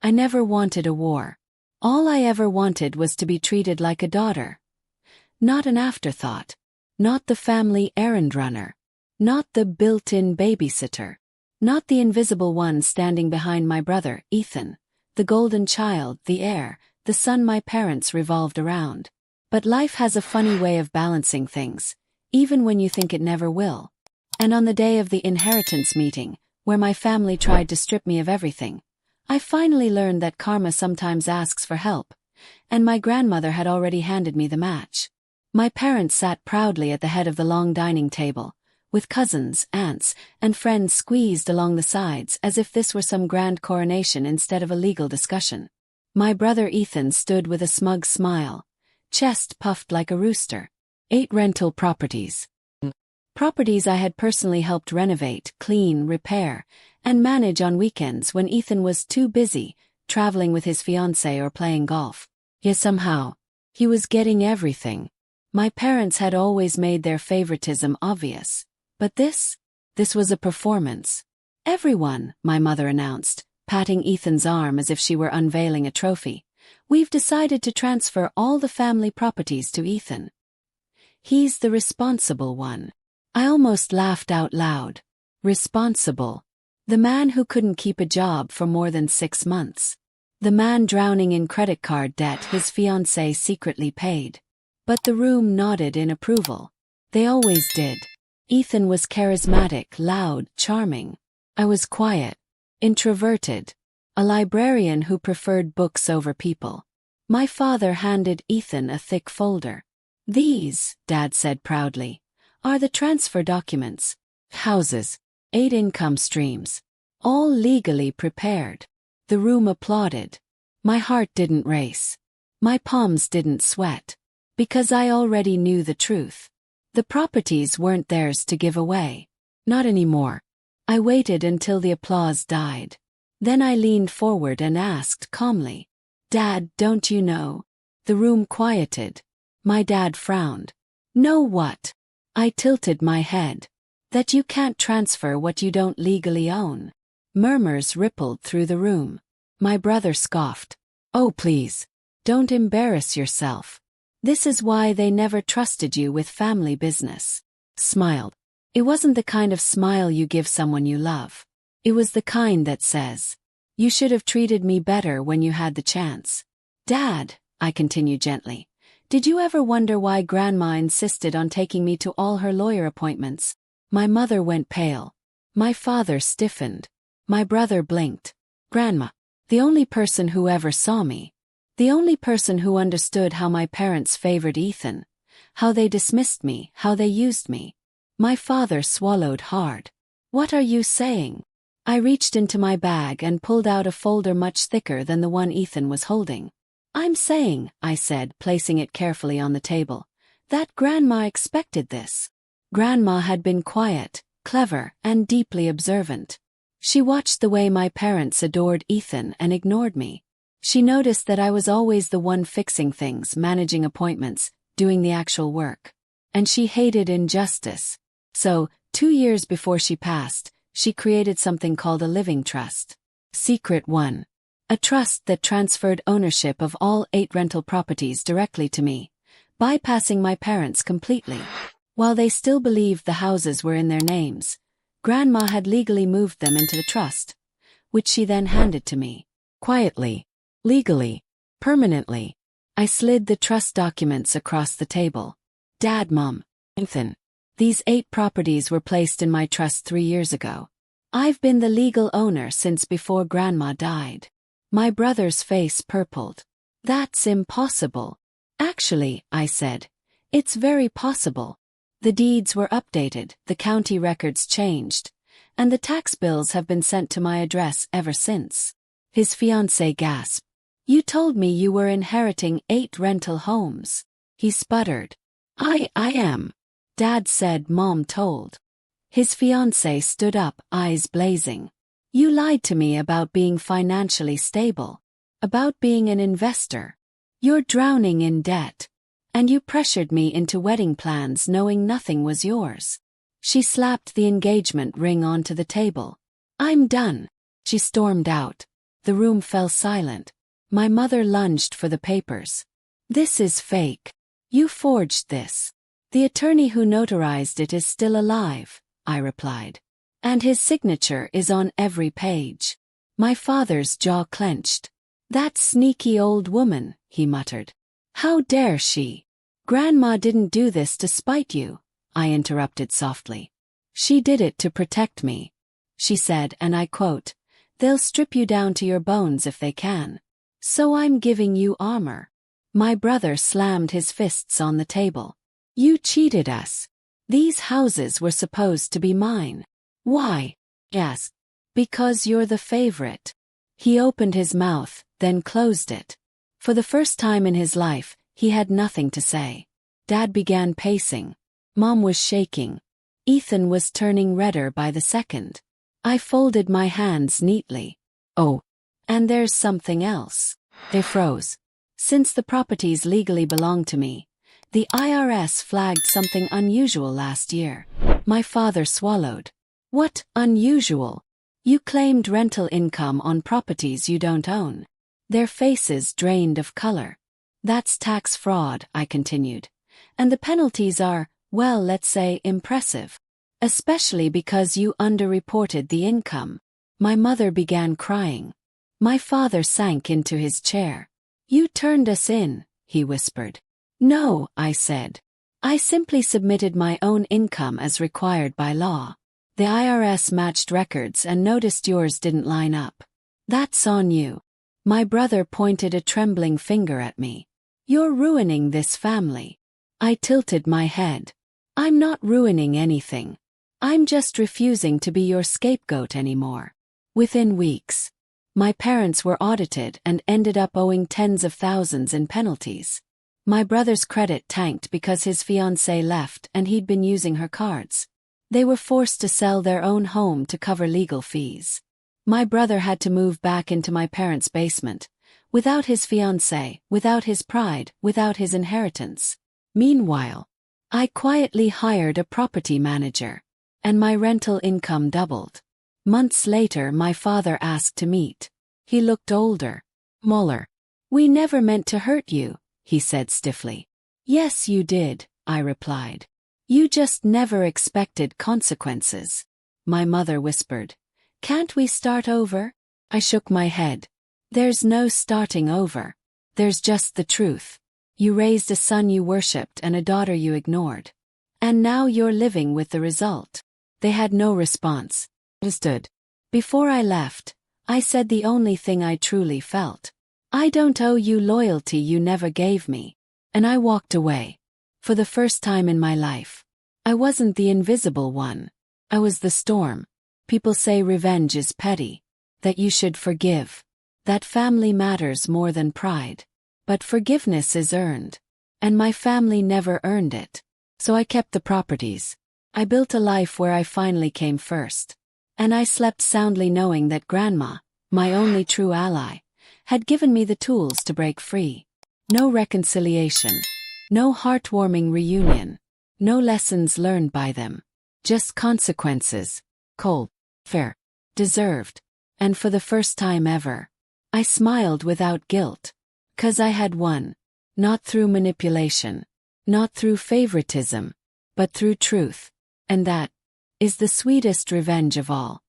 I never wanted a war. All I ever wanted was to be treated like a daughter. Not an afterthought. Not the family errand runner. Not the built-in babysitter. Not the invisible one standing behind my brother, Ethan. The golden child, the heir, the son my parents revolved around. But life has a funny way of balancing things, even when you think it never will. And on the day of the inheritance meeting, where my family tried to strip me of everything, I finally learned that karma sometimes asks for help, and my grandmother had already handed me the match. My parents sat proudly at the head of the long dining table, with cousins, aunts, and friends squeezed along the sides as if this were some grand coronation instead of a legal discussion. My brother Ethan stood with a smug smile, chest puffed like a rooster. 8 rental properties. Properties I had personally helped renovate, clean, repair, and manage on weekends when Ethan was too busy, traveling with his fiancée or playing golf. Yet somehow, he was getting everything. My parents had always made their favoritism obvious. But this was a performance. Everyone, my mother announced, patting Ethan's arm as if she were unveiling a trophy. We've decided to transfer all the family properties to Ethan. He's the responsible one. I almost laughed out loud. Responsible. The man who couldn't keep a job for more than 6 months. The man drowning in credit card debt his fiancée secretly paid. But the room nodded in approval. They always did. Ethan was charismatic, loud, charming. I was quiet, introverted, a librarian who preferred books over people. My father handed Ethan a thick folder. These, Dad said proudly, are the transfer documents. Houses, 8 income streams, all legally prepared. The room applauded. My heart didn't race. My palms didn't sweat. Because I already knew the truth. The properties weren't theirs to give away. Not anymore. I waited until the applause died. Then I leaned forward and asked calmly, "Dad, don't you know?" The room quieted. My dad frowned. "Know what?" I tilted my head. "That you can't transfer what you don't legally own." Murmurs rippled through the room. My brother scoffed. "Oh please. Don't embarrass yourself. This is why they never trusted you with family business." Smiled. It wasn't the kind of smile you give someone you love. It was the kind that says, "You should have treated me better when you had the chance." "Dad," I continued gently, "did you ever wonder why Grandma insisted on taking me to all her lawyer appointments?" My mother went pale. My father stiffened. My brother blinked. Grandma, the only person who ever saw me. The only person who understood how my parents favored Ethan, how they dismissed me, how they used me. My father swallowed hard. "What are you saying?" I reached into my bag and pulled out a folder much thicker than the one Ethan was holding. "I'm saying," I said, placing it carefully on the table, "that Grandma expected this." Grandma had been quiet, clever, and deeply observant. She watched the way my parents adored Ethan and ignored me. She noticed that I was always the one fixing things, managing appointments, doing the actual work. And she hated injustice. So, 2 years before she passed, she created something called a living trust. Secret 1. A trust that transferred ownership of all 8 rental properties directly to me, bypassing my parents completely. While they still believed the houses were in their names, Grandma had legally moved them into the trust, which she then handed to me. Quietly. Legally. Permanently. I slid the trust documents across the table. "Dad, Mom, Ethan. These 8 properties were placed in my trust 3 years ago. I've been the legal owner since before Grandma died." My brother's face purpled. "That's impossible." "Actually," I said, "it's very possible. The deeds were updated, the county records changed, and the tax bills have been sent to my address ever since." His fiancée gasped. "You told me you were inheriting 8 rental homes." He sputtered. I am." Dad said Mom told. His fiancée stood up, eyes blazing. "You lied to me about being financially stable. About being an investor. You're drowning in debt. And you pressured me into wedding plans knowing nothing was yours." She slapped the engagement ring onto the table. "I'm done." She stormed out. The room fell silent. My mother lunged for the papers. "This is fake. You forged this." "The attorney who notarized it is still alive," I replied. "And his signature is on every page." My father's jaw clenched. "That sneaky old woman," he muttered. "How dare she?" "Grandma didn't do this to spite you," I interrupted softly. "She did it to protect me. She said, and I quote, 'They'll strip you down to your bones if they can. So I'm giving you armor.'" My brother slammed his fists on the table. "You cheated us. These houses were supposed to be mine." "Why?" "Yes. Because you're the favorite." He opened his mouth, then closed it. For the first time in his life, he had nothing to say. Dad began pacing. Mom was shaking. Ethan was turning redder by the second. I folded my hands neatly. "Oh, and there's something else." They froze. "Since the properties legally belong to me, the IRS flagged something unusual last year." My father swallowed. "What unusual?" "You claimed rental income on properties you don't own." Their faces drained of color. "That's tax fraud," I continued. "And the penalties are, well, let's say, impressive. Especially because you underreported the income." My mother began crying. My father sank into his chair. "You turned us in," he whispered. "No," I said. "I simply submitted my own income as required by law. The IRS matched records and noticed yours didn't line up. That's on you." My brother pointed a trembling finger at me. "You're ruining this family." I tilted my head. "I'm not ruining anything. I'm just refusing to be your scapegoat anymore." Within weeks, my parents were audited and ended up owing tens of thousands in penalties. My brother's credit tanked because his fiancée left and he'd been using her cards. They were forced to sell their own home to cover legal fees. My brother had to move back into my parents' basement, without his fiancée, without his pride, without his inheritance. Meanwhile, I quietly hired a property manager, and my rental income doubled. Months later, my father asked to meet. He looked older. "Muller. We never meant to hurt you," he said stiffly. "Yes, you did," I replied. "You just never expected consequences." My mother whispered, "Can't we start over?" I shook my head. "There's no starting over. There's just the truth. You raised a son you worshipped and a daughter you ignored. And now you're living with the result." They had no response. Understood. Before I left, I said the only thing I truly felt. "I don't owe you loyalty you never gave me." And I walked away. For the first time in my life, I wasn't the invisible one. I was the storm. People say revenge is petty, that you should forgive, that family matters more than pride. But forgiveness is earned. And my family never earned it. So I kept the properties. I built a life where I finally came first. And I slept soundly knowing that Grandma, my only true ally, had given me the tools to break free. No reconciliation. No heartwarming reunion. No lessons learned by them. Just consequences. Cold. Fair. Deserved. And for the first time ever, I smiled without guilt. 'Cause I had won. Not through manipulation. Not through favoritism. But through truth. And that is the sweetest revenge of all.